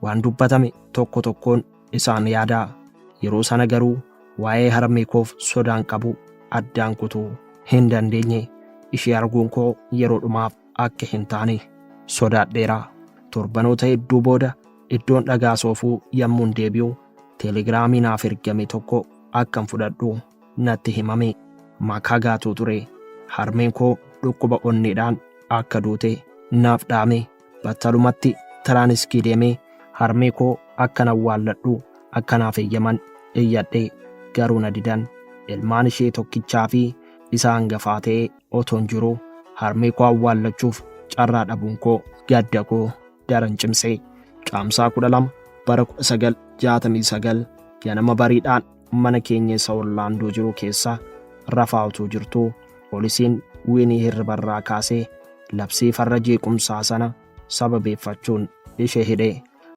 waan dubbatame tokko tokkoon isaan yaadaa. Yeroo sana garuu waa'ee harmee koof sodaan qabu addaan kutuu hin dandeenye. Ishee arguun koo yeroo dhumaaf akka hin taane sodaadheera. Torbanoota hedduu booda iddoon dhagaa soofuu yommuun deebi'u teelegiraamii naaf ergame tokko akkan fudhadhu natti himame. Makaa gaatuu ture. Harmeen koo dhukkuba onneedhaan akka duute naaf dhaame. Battalumatti tiraaniskii deemee harmee koo akkan awwaalladhu akkanaaf eeyyaman iyyadhe. Garuu na didan. Ilmaan ishee tokkichaa fi isa hangafaa ta'ee otoon jiru harmee koo awwaallachuuf carraa dhabuun koo gadda koo daran cimse. Caamsaa 12 bara 1969 ganama bariidhaan mana keenya isa Orlaandoo jiru keessa rafaa utuu jirtu poolisiin Wiinii hirribarraa kaasee labsii farra jeequmsaa sana sababeeffachuun ishee hidhe.